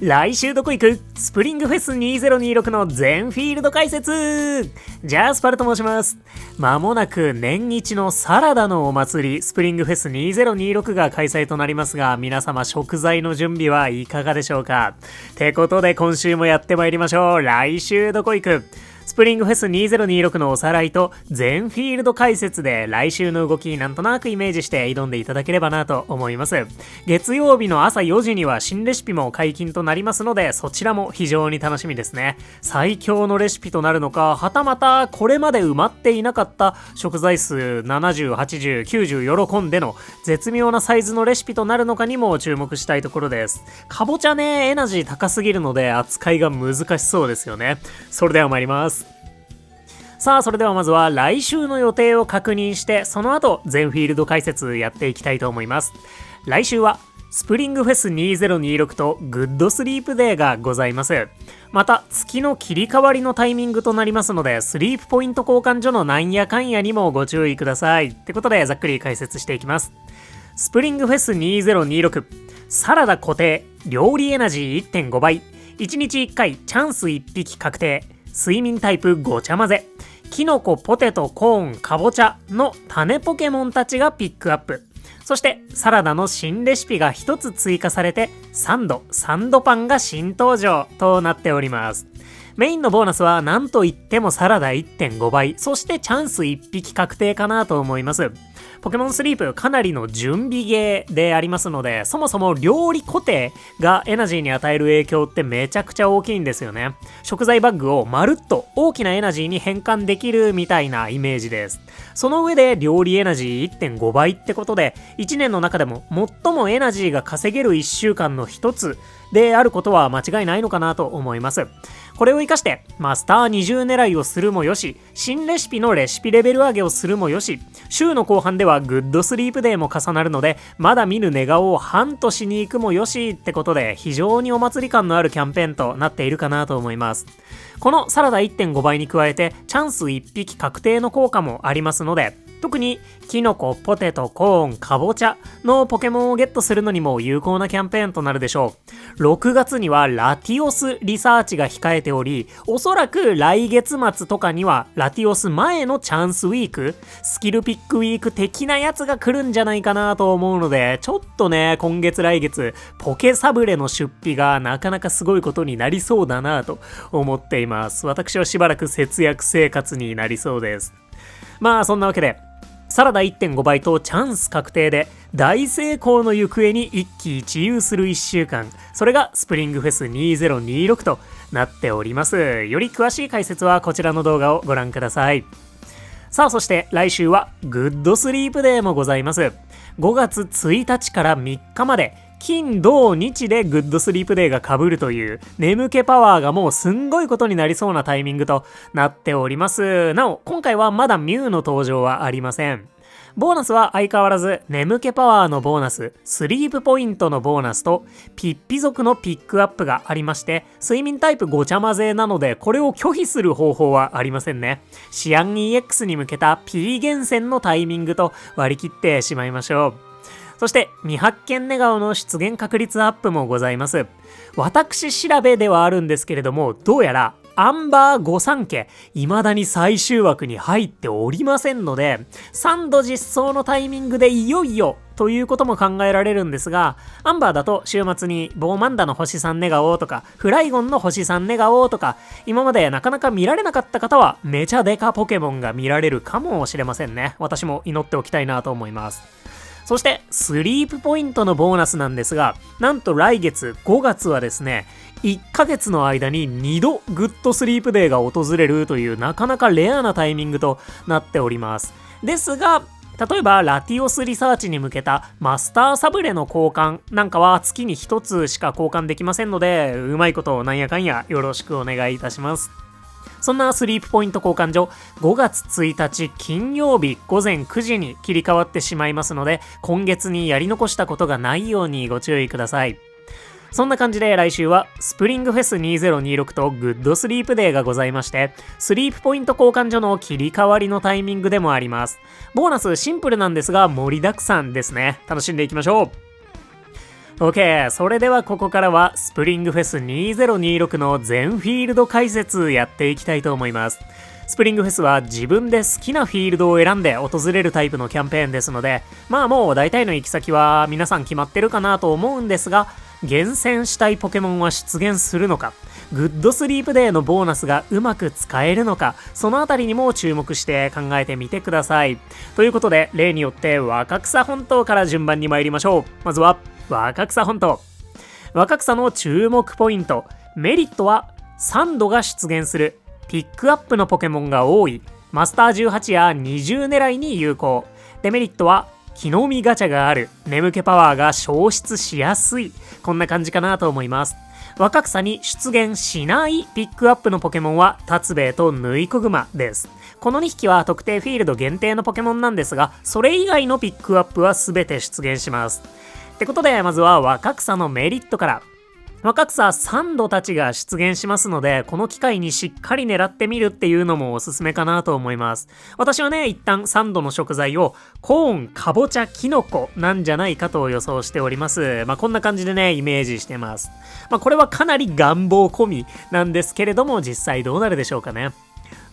来週どこ行く？スプリングフェス2026の全フィールド解説。ジャスパルと申します。まもなく年一のサラダのお祭りスプリングフェス2026が開催となりますが、皆様食材の準備はいかがでしょうか？てことで今週もやってまいりましょう。来週どこ行く？スプリングフェス2026のおさらいと全フィールド解説で来週の動きなんとなくイメージして挑んでいただければなと思います。月曜日の朝4時には新レシピも解禁となりますので、そちらも非常に楽しみですね。最強のレシピとなるのか、はたまたこれまで埋まっていなかった食材数70、80、90喜んでの絶妙なサイズのレシピとなるのかにも注目したいところです。かぼちゃね、エナジー高すぎるので扱いが難しそうですよね。それでは参ります。さあ、それではまずは来週の予定を確認して、その後全フィールド解説やっていきたいと思います。来週はスプリングフェス2026とグッドスリープデーがございます。また月の切り替わりのタイミングとなりますので、スリープポイント交換所のなんやかんやにもご注意ください。ってことでざっくり解説していきます。スプリングフェス2026、サラダ固定、料理エナジー 1.5 倍、1日1回チャンス1匹確定、睡眠タイプごちゃ混ぜ、キノコ、ポテト、コーン、かぼちゃの種ポケモンたちがピックアップ。そしてサラダの新レシピが一つ追加されて、サンドパンが新登場となっております。メインのボーナスは何といってもサラダ 1.5 倍、そしてチャンス1匹確定かなと思います。ポケモンスリープかなりの準備ゲーでありますので、そもそも料理固定がエナジーに与える影響ってめちゃくちゃ大きいんですよね。食材バッグをまるっと大きなエナジーに変換できるみたいなイメージです。その上で料理エナジー 1.5 倍ってことで、1年の中でも最もエナジーが稼げる1週間の一つであることは間違いないのかなと思います。これを活かしてマスター20狙いをするもよし、新レシピのレシピレベル上げをするもよし、週の後半ではグッドスリープデーも重なるので、まだ見ぬ寝顔をハントしに行くもよしってことで、非常にお祭り感のあるキャンペーンとなっているかなと思います。このサラダ 1.5 倍に加えてチャンス1匹確定の効果もありますので、特にキノコ、ポテト、コーン、かぼちゃのポケモンをゲットするのにも有効なキャンペーンとなるでしょう。6月にはラティオスリサーチが控えており、おそらく来月末とかにはラティオス前のチャンスウィーク、スキルピックウィーク的なやつが来るんじゃないかなと思うので、ちょっとね、今月来月ポケサブレの出費がなかなかすごいことになりそうだなと思っています。私はしばらく節約生活になりそうです。まあそんなわけで、サラダ 1.5 倍とチャンス確定で大成功の行方に一喜一憂する1週間、それがスプリングフェス2026となっております。より詳しい解説はこちらの動画をご覧ください。さあ、そして来週はグッドスリープデーもございます。5月1日から3日まで金土日でグッドスリープデーが被るという眠気パワーがもうすんごいことになりそうなタイミングとなっております。なお今回はまだミュウの登場はありません。ボーナスは相変わらず眠気パワーのボーナス、スリープポイントのボーナスとピッピ族のピックアップがありまして、睡眠タイプごちゃ混ぜなのでこれを拒否する方法はありませんね。シアン EX に向けた P 厳選のタイミングと割り切ってしまいましょう。そして未発見寝顔の出現確率アップもございます。私調べではあるんですけれども、どうやらアンバー御三家未だに最終枠に入っておりませんので、3度実装のタイミングでいよいよということも考えられるんですが、アンバーだと週末にボーマンダの星3寝顔とかフライゴンの星3寝顔とか、今までなかなか見られなかった方はめちゃデカポケモンが見られるかもしれませんね。私も祈っておきたいなと思います。そしてスリープポイントのボーナスなんですが、なんと来月5月はですね、1ヶ月の間に2度グッドスリープデーが訪れるというなかなかレアなタイミングとなっております。ですが、例えばラティオスリサーチに向けたマスターサブレの交換なんかは月に1つしか交換できませんので、うまいことなんやかんやよろしくお願いいたします。そんなスリープポイント交換所、5月1日金曜日午前9時に切り替わってしまいますので、今月にやり残したことがないようにご注意ください。そんな感じで来週はスプリングフェス2026とグッドスリープデーがございまして、スリープポイント交換所の切り替わりのタイミングでもあります。ボーナスシンプルなんですが盛りだくさんですね。楽しんでいきましょう。OK、それではここからはスプリングフェス2026の全フィールド解説やっていきたいと思います。スプリングフェスは自分で好きなフィールドを選んで訪れるタイプのキャンペーンですので、もう大体の行き先は皆さん決まってるかなと思うんですが、厳選したいポケモンは出現するのか、グッドスリープデーのボーナスがうまく使えるのか、そのあたりにも注目して考えてみてください。ということで、例によって若草本島から順番に参りましょう。まずは若草本島。若草の注目ポイント、メリットは3度が出現する、ピックアップのポケモンが多い、マスター18や20狙いに有効。デメリットは木の実ガチャがある、眠気パワーが消失しやすい。こんな感じかなと思います。若草に出現しないピックアップのポケモンは達兵衛とぬいこぐまです。この2匹は特定フィールド限定のポケモンなんですが、それ以外のピックアップは全て出現します。ってことで、まずは若草のメリットから。若草3度たちが出現しますので、この機会にしっかり狙ってみるっていうのもおすすめかなと思います。私はね、一旦3度の食材をコーン、かぼちゃ、きのこなんじゃないかと予想しております。こんな感じでね、イメージしてます。これはかなり願望込みなんですけれども、実際どうなるでしょうかね。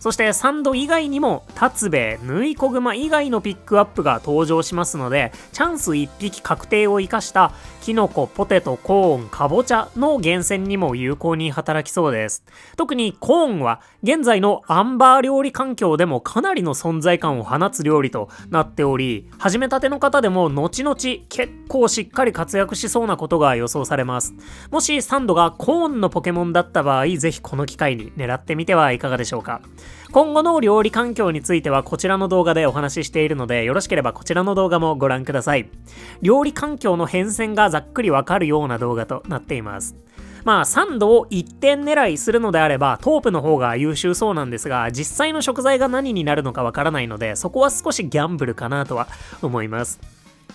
そして3度以外にも達兵衛、ぬいこぐま以外のピックアップが登場しますので、チャンス1匹確定を生かしたキノコ、ポテト、コーン、かぼちゃの厳選にも有効に働きそうです。特にコーンは現在のアンバー料理環境でもかなりの存在感を放つ料理となっており、始めたての方でも後々結構しっかり活躍しそうなことが予想されます。もし3度がコーンのポケモンだった場合、ぜひこの機会に狙ってみてはいかがでしょうか。今後の料理環境についてはこちらの動画でお話ししているので、よろしければこちらの動画もご覧ください。料理環境の変遷がざっくりわかるような動画となっています。3度を1点狙いするのであればトープの方が優秀そうなんですが、実際の食材が何になるのかわからないので、そこは少しギャンブルかなとは思います。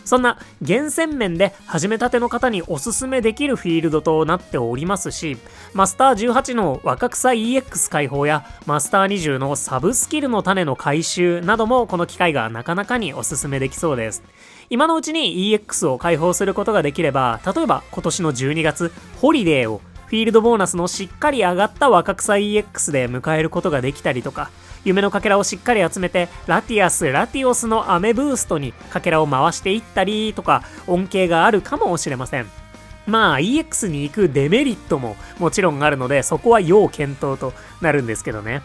そんな厳選面で始めたての方におすすめできるフィールドとなっておりますし、マスター18の若草 EX 解放やマスター20のサブスキルの種の回収などもこの機会がなかなかにおすすめできそうです。今のうちに EX を解放することができれば、例えば今年の12月ホリデーをフィールドボーナスのしっかり上がった若草 EX で迎えることができたりとか、夢のかけらをしっかり集めてラティアス、ラティオスの雨ブーストにかけらを回していったりとか恩恵があるかもしれません。EX に行くデメリットももちろんあるので、そこは要検討となるんですけどね。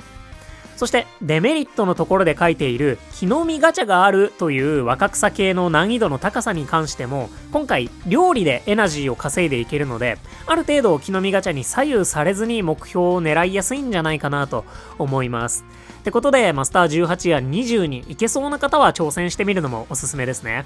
そしてデメリットのところで書いている木の実ガチャがあるという若草系の難易度の高さに関しても、今回料理でエナジーを稼いでいけるので、ある程度木の実ガチャに左右されずに目標を狙いやすいんじゃないかなと思います。ってことでマスター18や20に行けそうな方は挑戦してみるのもおすすめですね。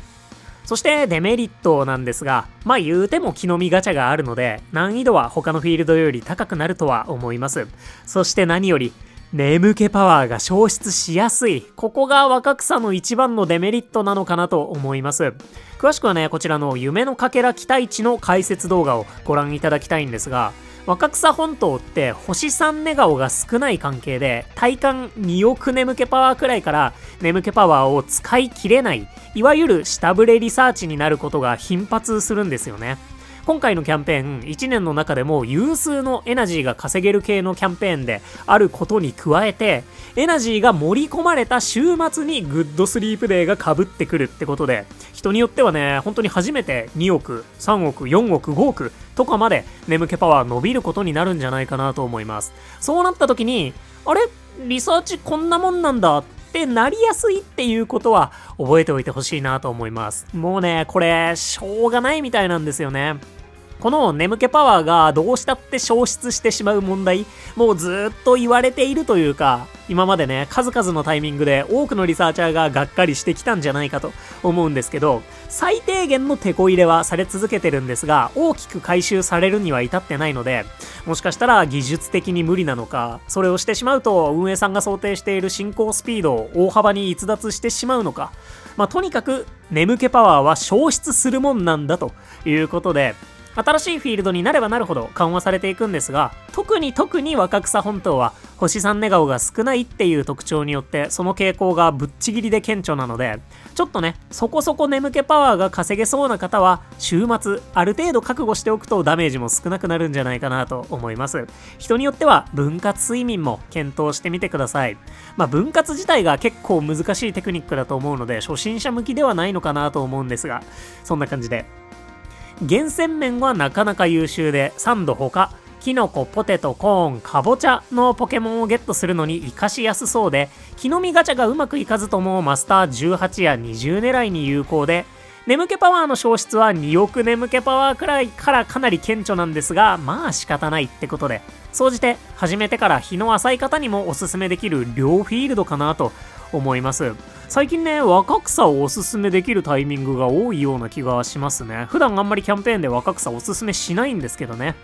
そしてデメリットなんですが、言うても木の実ガチャがあるので難易度は他のフィールドより高くなるとは思います。そして何より眠気パワーが消失しやすい。ここが若草の一番のデメリットなのかなと思います。詳しくはね、こちらの夢のかけら期待値の解説動画をご覧いただきたいんですが、若草本島って星3ネガオが少ない関係で、体感2億眠気パワーくらいから眠気パワーを使い切れない、いわゆる下振れリサーチになることが頻発するんですよね。今回のキャンペーン、1年の中でも有数のエナジーが稼げる系のキャンペーンであることに加えて、エナジーが盛り込まれた週末にグッドスリープデーが被ってくるってことで、人によってはね、本当に初めて2億、3億、4億、5億とかまで眠気パワー伸びることになるんじゃないかなと思います。そうなった時に、あれ？リサーチこんなもんなんだってなりやすいっていうことは覚えておいてほしいなと思います。もうね、これしょうがないみたいなんですよね。この眠気パワーがどうしたって消失してしまう問題、もうずっと言われているというか、今までね、数々のタイミングで多くのリサーチャーががっかりしてきたんじゃないかと思うんですけど、最低限のテこ入れはされ続けてるんですが、大きく回収されるには至ってないので、もしかしたら技術的に無理なのか、それをしてしまうと運営さんが想定している進行スピードを大幅に逸脱してしまうのか、とにかく眠気パワーは消失するもんなんだということで、新しいフィールドになればなるほど緩和されていくんですが、特に若草本島は星3寝顔が少ないっていう特徴によってその傾向がぶっちぎりで顕著なので、ちょっとねそこそこ眠気パワーが稼げそうな方は週末ある程度覚悟しておくとダメージも少なくなるんじゃないかなと思います。人によっては分割睡眠も検討してみてください。分割自体が結構難しいテクニックだと思うので初心者向きではないのかなと思うんですが、そんな感じで厳選面はなかなか優秀で、サンドほかキノコ、ポテト、コーン、カボチャのポケモンをゲットするのに活かしやすそうで、木の実ガチャがうまくいかずともマスター18や20狙いに有効で、眠気パワーの消失は2億眠気パワーくらいからかなり顕著なんですが、仕方ないってことで、総じて始めてから日の浅い方にもおすすめできる両フィールドかなと思います。最近ね、若草をおすすめできるタイミングが多いような気がしますね。普段あんまりキャンペーンで若草おすすめしないんですけどね。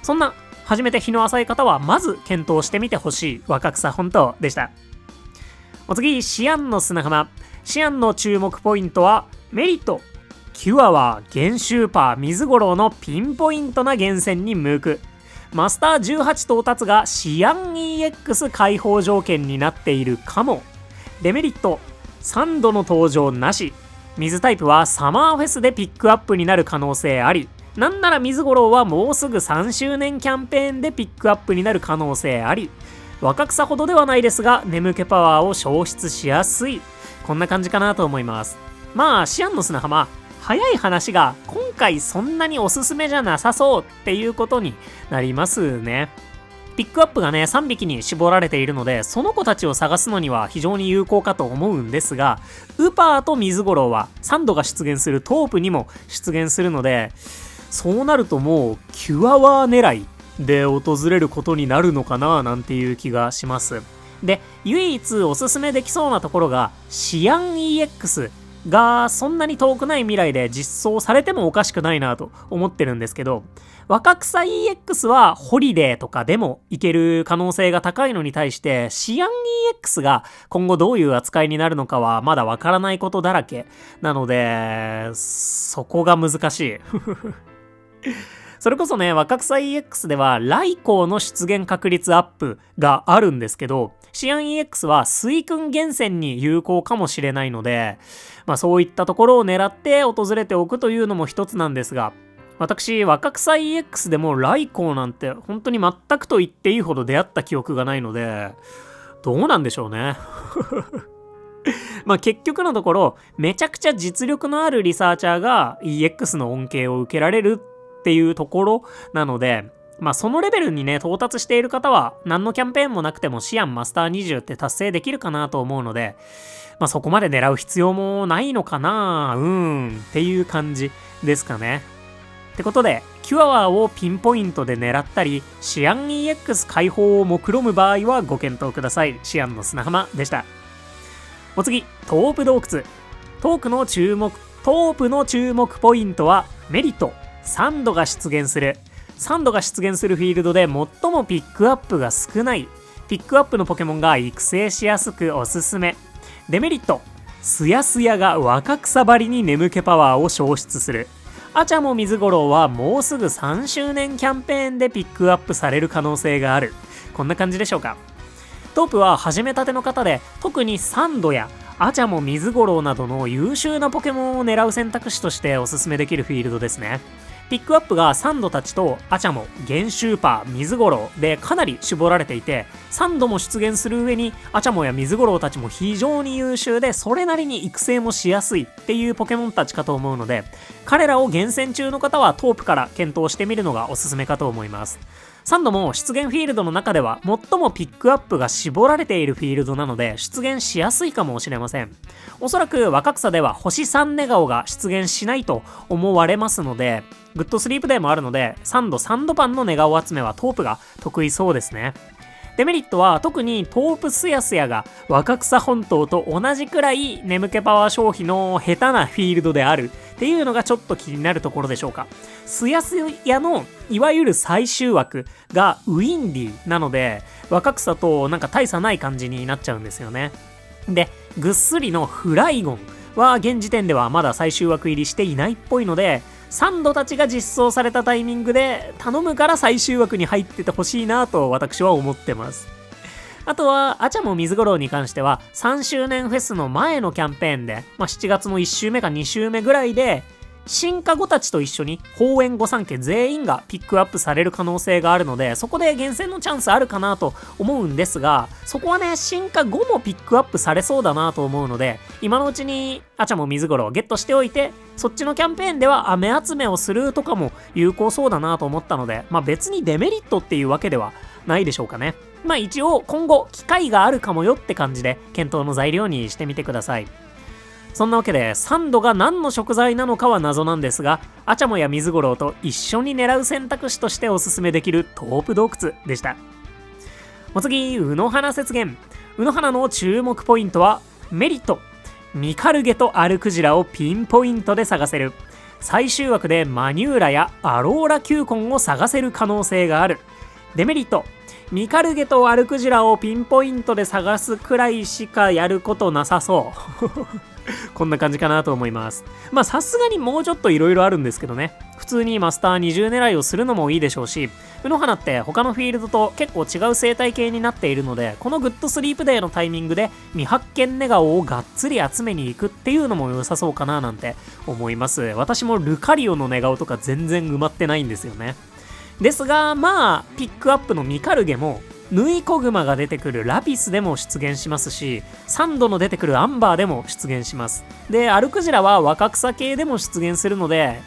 そんな初めて日の浅い方はまず検討してみてほしい若草本島でした。お次、シアンの砂浜。シアンの注目ポイントはメリット、キュアワー、ゲンシューパー、水五郎のピンポイントな厳選に向く。マスター18到達がシアン EX 解放条件になっているかも。デメリット、3度の登場なし。水タイプはサマーフェスでピックアップになる可能性あり。なんなら水五郎はもうすぐ3周年キャンペーンでピックアップになる可能性あり。若草ほどではないですが眠気パワーを消失しやすい。こんな感じかなと思います。シアンの砂浜、早い話が今回そんなにおすすめじゃなさそうっていうことになりますね。ピックアップがね3匹に絞られているので、その子たちを探すのには非常に有効かと思うんですが、ウパーと水五郎はサンドが出現するトープにも出現するので、そうなるともうキュアワー狙いで訪れることになるのかななんていう気がします。で、唯一おすすめできそうなところがシアン EX がそんなに遠くない未来で実装されてもおかしくないなと思ってるんですけど、若草 EX はホリデーとかでもいける可能性が高いのに対して、シアン EX が今後どういう扱いになるのかはまだわからないことだらけなので、そこが難しいそれこそね、若草 EX ではライコーの出現確率アップがあるんですけど、シアン EX は水訓厳選に有効かもしれないので、そういったところを狙って訪れておくというのも一つなんですが、私若草 EX でもライコーなんて本当に全くと言っていいほど出会った記憶がないので、どうなんでしょうね結局のところめちゃくちゃ実力のあるリサーチャーが EX の恩恵を受けられるっていうところなので、そのレベルにね到達している方は何のキャンペーンもなくてもシアンマスター20って達成できるかなと思うので、そこまで狙う必要もないのかなっていう感じですかね。ってことでキュアワーをピンポイントで狙ったりシアン EX 解放を目論む場合はご検討ください。シアンの砂浜でした。お次、トープ洞窟。トープの注目ポイントはメリット、サンドが出現する。サンドが出現するフィールドで最もピックアップが少ない。ピックアップのポケモンが育成しやすくおすすめ。デメリット、スヤスヤが若草張りに眠気パワーを消失する。アチャモ水五郎はもうすぐ3周年キャンペーンでピックアップされる可能性がある。こんな感じでしょうか。トープは始めたての方で、特にサンドやアチャモ水五郎などの優秀なポケモンを狙う選択肢としておすすめできるフィールドですね。ピックアップがサンドたちとアチャモ、ゲンシューパー、水五郎でかなり絞られていて、サンドも出現する上にアチャモや水五郎たちも非常に優秀で、それなりに育成もしやすいっていうポケモンたちかと思うので、彼らを厳選中の方はトープから検討してみるのがおすすめかと思います。サンドも出現フィールドの中では最もピックアップが絞られているフィールドなので出現しやすいかもしれません。おそらく若草では星3寝顔が出現しないと思われますので、グッドスリープデーもあるのでサンドパンの寝顔集めはトープが得意そうですね。デメリットは特にトープスヤスヤが若草本島と同じくらい眠気パワー消費の下手なフィールドであるっていうのがちょっと気になるところでしょうか。スヤスヤのいわゆる最終枠がウィンディなので若草となんか大差ない感じになっちゃうんですよね。で、ぐっすりのフライゴンは現時点ではまだ最終枠入りしていないっぽいので、サンドたちが実装されたタイミングで頼むから最終枠に入っててほしいなと私は思ってます。あとは、アチャモ水五郎に関しては、3周年フェスの前のキャンペーンで、7月の1週目か2週目ぐらいで、進化後たちと一緒に、法園御三家全員がピックアップされる可能性があるので、そこで厳選のチャンスあるかなと思うんですが、そこはね、進化後もピックアップされそうだなと思うので、今のうちに、アチャモ水五郎をゲットしておいて、そっちのキャンペーンでは飴集めをするとかも有効そうだなと思ったので、別にデメリットっていうわけではないでしょうかね。一応今後機会があるかもよって感じで検討の材料にしてみてください。そんなわけでサンドが何の食材なのかは謎なんですが、アチャモや水五郎と一緒に狙う選択肢としておすすめできるトープ洞窟でした。お次、卯の花雪原。卯の花の注目ポイントはメリット。ミカルゲとアルクジラをピンポイントで探せる。最終枠でマニューラやアローラ球根を探せる可能性がある。デメリット。ミカルゲとアルクジラをピンポイントで探すくらいしかやることなさそうこんな感じかなと思います。さすがにもうちょっといろいろあるんですけどね。普通にマスター20狙いをするのもいいでしょうし、卯の花って他のフィールドと結構違う生態系になっているので、このグッドスリープデーのタイミングで未発見ネガオをがっつり集めに行くっていうのも良さそうかななんて思います。私もルカリオのネガオとか全然埋まってないんですよね。ですがピックアップのミカルゲもヌイコグマが出てくるラピスでも出現しますし、サンドの出てくるアンバーでも出現します。で、アルクジラは若草系でも出現するので、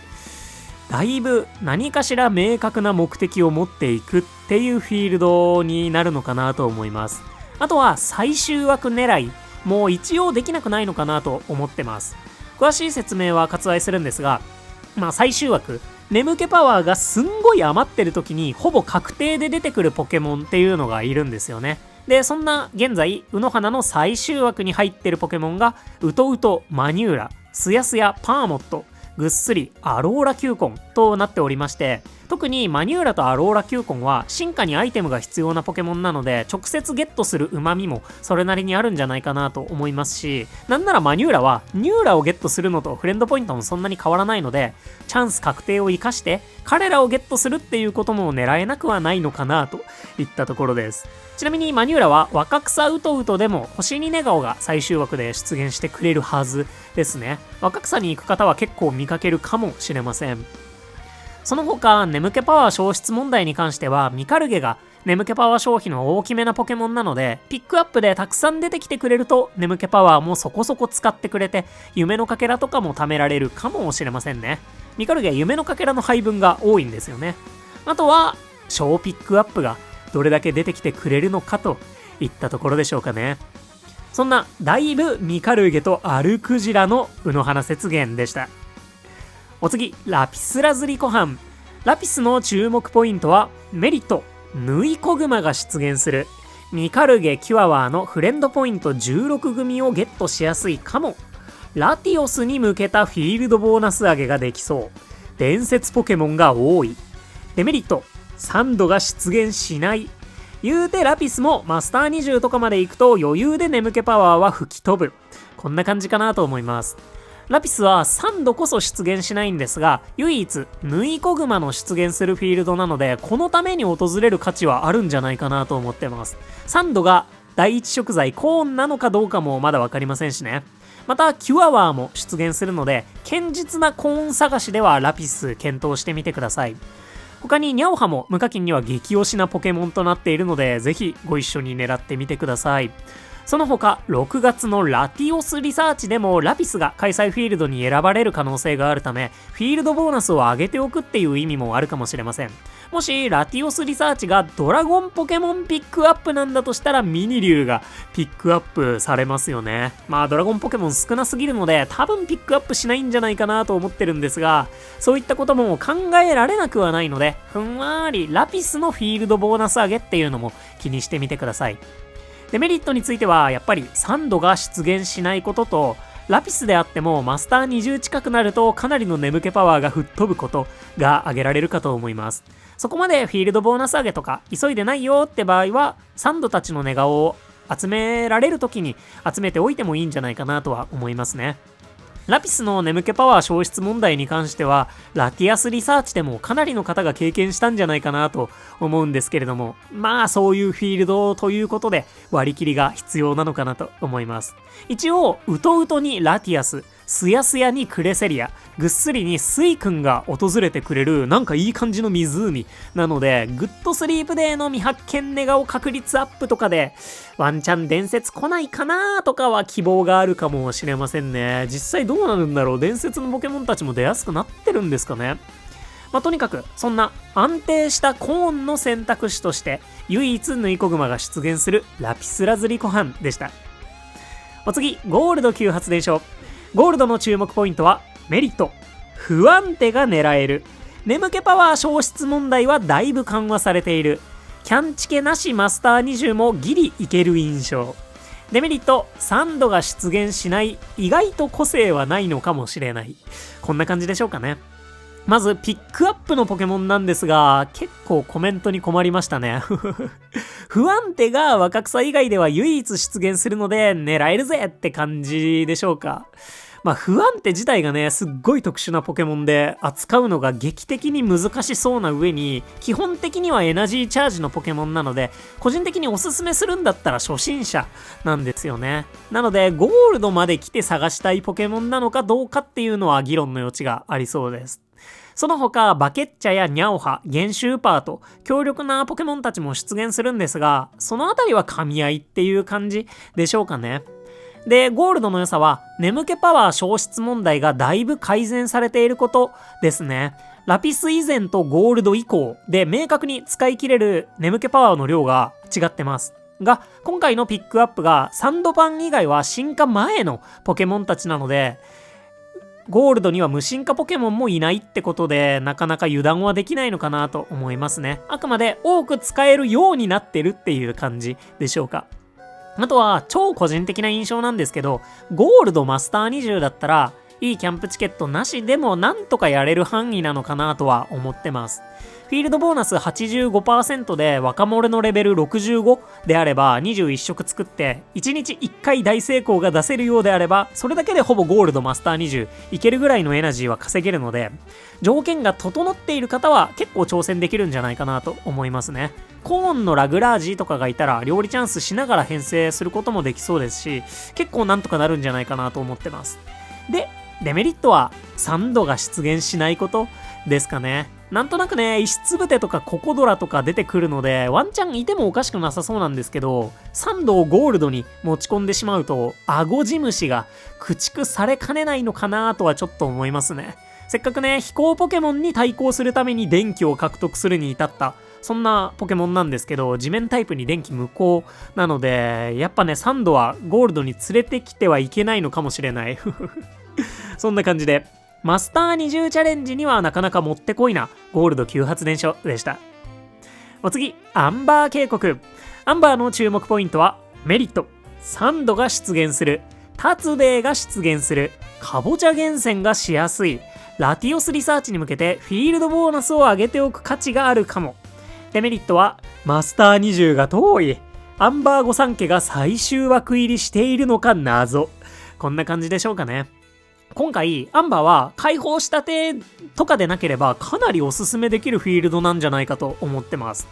だいぶ何かしら明確な目的を持っていくっていうフィールドになるのかなと思います。あとは最終枠狙いも一応できなくないのかなと思ってます。詳しい説明は割愛するんですが、最終枠眠気パワーがすんごい余ってる時にほぼ確定で出てくるポケモンっていうのがいるんですよね。で、そんな現在卯の花の最終枠に入ってるポケモンがウトウト、マニューラ、スヤスヤ、パーモット、ぐっすり、アローラ球根となっておりまして、特にマニューラとアローラ球根は進化にアイテムが必要なポケモンなので、直接ゲットする旨味もそれなりにあるんじゃないかなと思いますし、なんならマニューラはニューラをゲットするのとフレンドポイントもそんなに変わらないので、チャンス確定を生かして彼らをゲットするっていうことも狙えなくはないのかなといったところです。ちなみにマニューラは若草ウトウトでも星にネガオが最終枠で出現してくれるはずですね。若草に行く方は結構見かけるかもしれません。その他、眠気パワー消失問題に関しては、ミカルゲが眠気パワー消費の大きめなポケモンなので、ピックアップでたくさん出てきてくれると、眠気パワーもそこそこ使ってくれて、夢のかけらとかも貯められるかもしれませんね。ミカルゲは夢のかけらの配分が多いんですよね。あとは、小ピックアップがどれだけ出てきてくれるのかといったところでしょうかね。そんな、だいぶミカルゲとアルクジラの卯の花雪原でした。お次、ラピスラズリコハン。ラピスの注目ポイントはメリット。ヌイコグマが出現する。ミカルゲ・キュアワーのフレンドポイント16組をゲットしやすいかも。ラティオスに向けたフィールドボーナス上げができそう。伝説ポケモンが多い。デメリット。サンドが出現しない。言うてラピスもマスター20とかまで行くと余裕で眠気パワーは吹き飛ぶ。こんな感じかなと思います。ラピスは3度こそ出現しないんですが、唯一ヌイコグマの出現するフィールドなので、このために訪れる価値はあるんじゃないかなと思ってます。3度が第一食材コーンなのかどうかもまだ分かりませんしね。またキュアワーも出現するので、堅実なコーン探しではラピス検討してみてください。他にニャオハも無課金には激推しなポケモンとなっているので、ぜひご一緒に狙ってみてください。その他、6月のラティオスリサーチでもラピスが開催フィールドに選ばれる可能性があるため、フィールドボーナスを上げておくっていう意味もあるかもしれません。もしラティオスリサーチがドラゴンポケモンピックアップなんだとしたら、ミニリュウがピックアップされますよね。ドラゴンポケモン少なすぎるので多分ピックアップしないんじゃないかなと思ってるんですが、そういったことも考えられなくはないので、ふんわりラピスのフィールドボーナス上げっていうのも気にしてみてください。デメリットについてはやっぱりサンドが出現しないことと、ラピスであってもマスター20近くなるとかなりの眠気パワーが吹っ飛ぶことが挙げられるかと思います。そこまでフィールドボーナス上げとか急いでないよって場合は、サンドたちの寝顔を集められる時に集めておいてもいいんじゃないかなとは思いますね。ラピスの眠気パワー消失問題に関しては、ラティアスリサーチでもかなりの方が経験したんじゃないかなと思うんですけれども、まあそういうフィールドということで割り切りが必要なのかなと思います。一応、ウトウトにラティアス、すやすやにクレセリア、ぐっすりにスイ君が訪れてくれるなんかいい感じの湖なので、グッドスリープデーの未発見ネガを確率アップとかでワンチャン伝説来ないかなとかは希望があるかもしれませんね。実際どうなるんだろう。伝説のポケモンたちも出やすくなってるんですかね。とにかくそんな安定したコーンの選択肢として唯一縫いこぐまが出現するラピスラズリコハンでした。お次、ゴールド級発電所。ゴールドの注目ポイントはメリット、不安定が狙える。眠気パワー消失問題はだいぶ緩和されている。キャンチケなしマスター20もギリいける印象。デメリット、3度が出現しない。意外と個性はないのかもしれない。こんな感じでしょうかね。まずピックアップのポケモンなんですが、結構コメントに困りましたね。不安定が若草以外では唯一出現するので狙えるぜって感じでしょうか。不安定自体がね、すっごい特殊なポケモンで扱うのが劇的に難しそうな上に、基本的にはエナジーチャージのポケモンなので、個人的におすすめするんだったら初心者なんですよね。なのでゴールドまで来て探したいポケモンなのかどうかっていうのは議論の余地がありそうです。その他、バケッチャやニャオハ、ゲンシューパーと強力なポケモンたちも出現するんですが、そのあたりは噛み合いっていう感じでしょうかね。で、ゴールドの良さは、眠気パワー消失問題がだいぶ改善されていることですね。ラピス以前とゴールド以降で明確に使い切れる眠気パワーの量が違ってます。が、今回のピックアップがサンドパン以外は進化前のポケモンたちなので、ゴールドには無進化ポケモンもいないってことで、なかなか油断はできないのかなと思いますね。あくまで多く使えるようになってるっていう感じでしょうか。あとは超個人的な印象なんですけど、ゴールドマスター20だったらいいキャンプチケットなしでもなんとかやれる範囲なのかなとは思ってます。フィールドボーナス 85% で若者のレベル65であれば21色作って1日1回大成功が出せるようであれば、それだけでほぼゴールドマスター20いけるぐらいのエナジーは稼げるので、条件が整っている方は結構挑戦できるんじゃないかなと思いますね。コーンのラグラージとかがいたら料理チャンスしながら編成することもできそうですし、結構なんとかなるんじゃないかなと思ってます。で、デメリットは3度が出現しないことですかね。なんとなくね、石つぶてとかココドラとか出てくるので、ワンチャンいてもおかしくなさそうなんですけど、3度をゴールドに持ち込んでしまうと、アゴジムシが駆逐されかねないのかなとはちょっと思いますね。せっかくね、飛行ポケモンに対抗するために電気を獲得するに至った、そんなポケモンなんですけど、地面タイプに電気無効なので、やっぱね、3度はゴールドに連れてきてはいけないのかもしれない。そんな感じで、マスター20チャレンジにはなかなかもってこいなゴールド急発電所でした。お次、アンバー渓谷。アンバーの注目ポイントはメリット、3度が出現する、タツベイが出現する、カボチャ厳選がしやすい、ラティオスリサーチに向けてフィールドボーナスを上げておく価値があるかも。デメリットはマスター20が遠い、アンバー御三家が最終枠入りしているのか謎。こんな感じでしょうかね。今回アンバーは解放したてとかでなければかなりおすすめできるフィールドなんじゃないかと思ってます。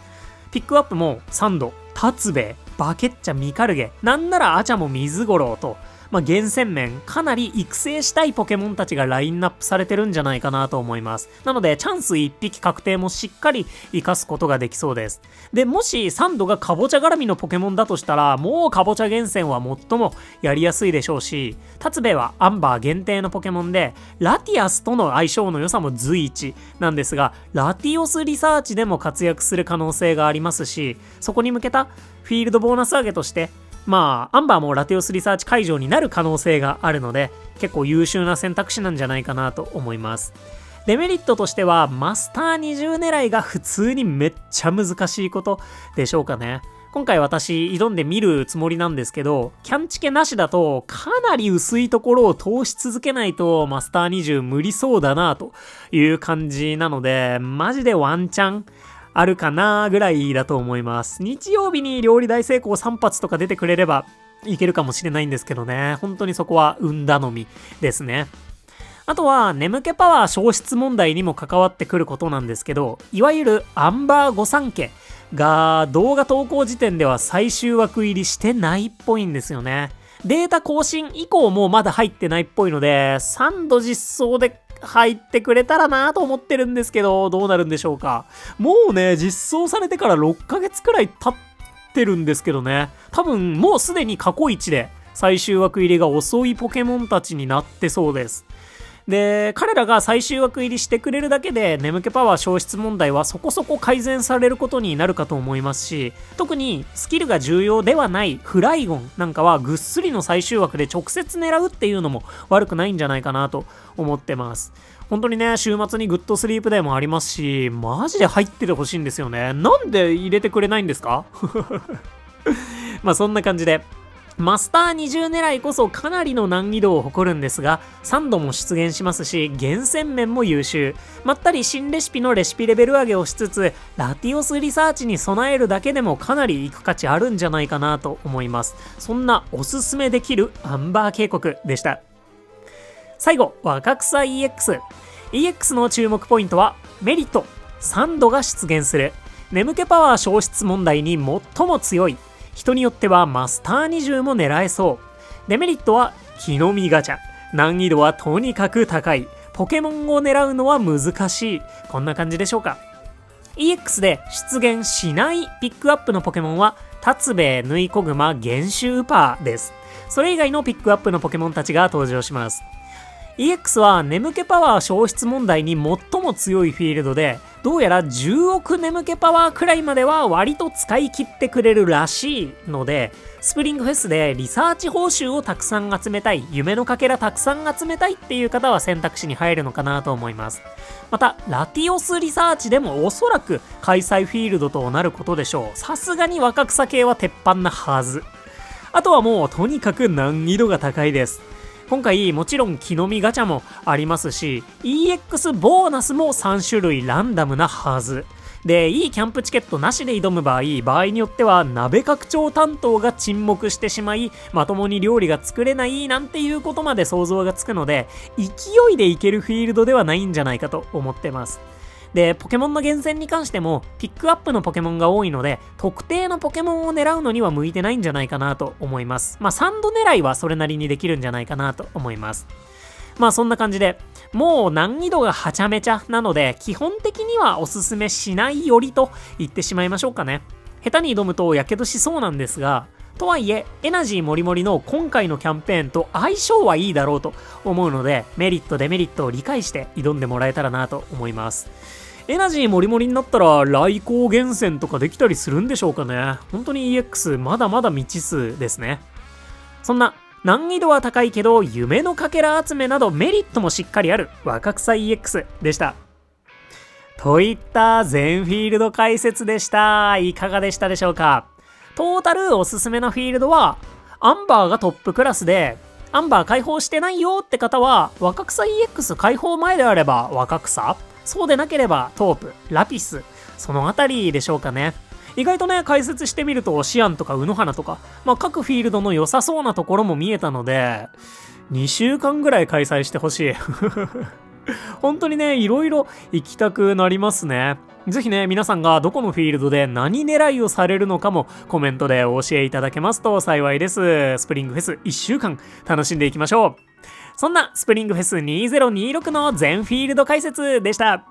ピックアップもサンド、タツベイ、バケッチャ、ミカルゲ、なんならアチャも水五郎と、厳選面かなり育成したいポケモンたちがラインナップされてるんじゃないかなと思います。なのでチャンス1匹確定もしっかり活かすことができそうです。で、もしサンドがカボチャ絡みのポケモンだとしたら、もうカボチャ厳選は最もやりやすいでしょうし、タツベイはアンバー限定のポケモンで、ラティアスとの相性の良さも随一なんですが、ラティオスリサーチでも活躍する可能性がありますし、そこに向けたフィールドボーナス上げとしてアンバーもラティオスリサーチ会場になる可能性があるので、結構優秀な選択肢なんじゃないかなと思います。デメリットとしては、マスター20狙いが普通にめっちゃ難しいことでしょうかね。今回私挑んでみるつもりなんですけど、キャンチケなしだとかなり薄いところを通し続けないとマスター20無理そうだなという感じなので、マジでワンチャンあるかなぐらいだと思います。日曜日に料理大成功3発とか出てくれればいけるかもしれないんですけどね。本当にそこは運頼みですね。あとは眠気パワー消失問題にも関わってくることなんですけど、いわゆるアンバー御三家が動画投稿時点では最終枠入りしてないっぽいんですよね。データ更新以降もまだ入ってないっぽいので、3度実装で入ってくれたらなと思ってるんですけど、どうなるんでしょうか。もうね、実装されてから6ヶ月くらい経ってるんですけどね。多分もうすでに過去一で最終枠入りが遅いポケモンたちになってそうです。で、彼らが最終枠入りしてくれるだけで眠気パワー消失問題はそこそこ改善されることになるかと思いますし、特にスキルが重要ではないフライゴンなんかはぐっすりの最終枠で直接狙うっていうのも悪くないんじゃないかなと思ってます。本当にね、週末にグッドスリープデーもありますし、マジで入っててほしいんですよね。なんで入れてくれないんですかまあそんな感じで、マスター20狙いこそかなりの難易度を誇るんですが、3度も出現しますし、厳選面も優秀。まったり新レシピのレシピレベル上げをしつつ、ラティオスリサーチに備えるだけでもかなり行く価値あるんじゃないかなと思います。そんなおすすめできるアンバー警告でした。最後、若草 EX。EX の注目ポイントは、メリット、3度が出現する。眠気パワー消失問題に最も強い。人によってはマスター20も狙えそう。デメリットは木の実ガチャ。難易度はとにかく高い。ポケモンを狙うのは難しい。こんな感じでしょうか。EX で出現しないピックアップのポケモンはタツベイ、ヌイコグマ、ゲンシュウパーです。それ以外のピックアップのポケモンたちが登場します。EX は眠気パワー消失問題に最も強いフィールドで、どうやら10億眠気パワーくらいまでは割と使い切ってくれるらしいので、スプリングフェスでリサーチ報酬をたくさん集めたい、夢のかけらたくさん集めたいっていう方は選択肢に入るのかなと思います。また、ラティオスリサーチでもおそらく開催フィールドとなることでしょう。さすがに若草系は鉄板なはず。あとはもうとにかく難易度が高いです。今回もちろん木の実ガチャもありますし、 EX ボーナスも3種類ランダムなはずで、いいキャンプチケットなしで挑む場合によっては鍋拡張担当が沈黙してしまい、まともに料理が作れないなんていうことまで想像がつくので、勢いでいけるフィールドではないんじゃないかと思ってます。で、ポケモンの厳選に関してもピックアップのポケモンが多いので、特定のポケモンを狙うのには向いてないんじゃないかなと思います。まあ3度狙いはそれなりにできるんじゃないかなと思います。まあそんな感じで、もう難易度がはちゃめちゃなので、基本的にはおすすめしないよりと言ってしまいましょうかね。下手に挑むとやけどしそうなんですが、とはいえエナジーもりもりの今回のキャンペーンと相性はいいだろうと思うので、メリットデメリットを理解して挑んでもらえたらなと思います。エナジーもりもりになったら来光厳選とかできたりするんでしょうかね。本当に EX まだまだ未知数ですね。そんな難易度は高いけど夢のかけら集めなどメリットもしっかりある若草 EX でした。といった全フィールド解説でした。いかがでしたでしょうか。トータルおすすめのフィールドは、アンバーがトップクラスで、アンバー開放してないよって方は若草 EX 開放前であれば若草、そうでなければトープ、ラピス、そのあたりでしょうかね。意外とね、解説してみるとシアンとかウノハナとか、各フィールドの良さそうなところも見えたので、2週間ぐらい開催してほしい。本当にね、いろいろ行きたくなりますね。ぜひね、皆さんがどこのフィールドで何狙いをされるのかもコメントでお教えいただけますと幸いです。スプリングフェス1週間楽しんでいきましょう。そんなスプリングフェス2026の全フィールド解説でした。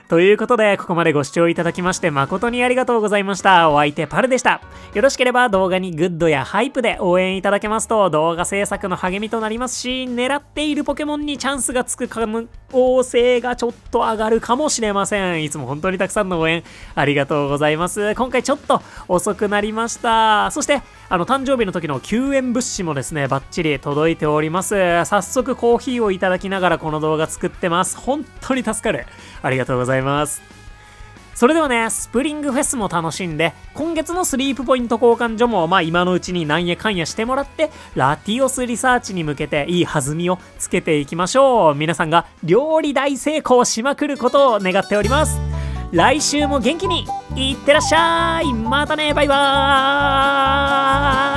ということで、ここまでご視聴いただきまして誠にありがとうございました。お相手パルでした。よろしければ動画にグッドやハイプで応援いただけますと動画制作の励みとなりますし、狙っているポケモンにチャンスがつく可能性がちょっと上がるかもしれません。いつも本当にたくさんの応援ありがとうございます。今回ちょっと遅くなりました。そして誕生日の時の救援物資もですね、バッチリ届いております。早速コーヒーをいただきながらこの動画作ってます。本当に助かる。ありがとうございます。それではね、スプリングフェスも楽しんで、今月のスリープポイント交換所も今のうちになんやかんやしてもらって、ラティオスリサーチに向けていい弾みをつけていきましょう。皆さんが料理大成功しまくることを願っております。来週も元気にいってらっしゃい。またね、バイバーイ。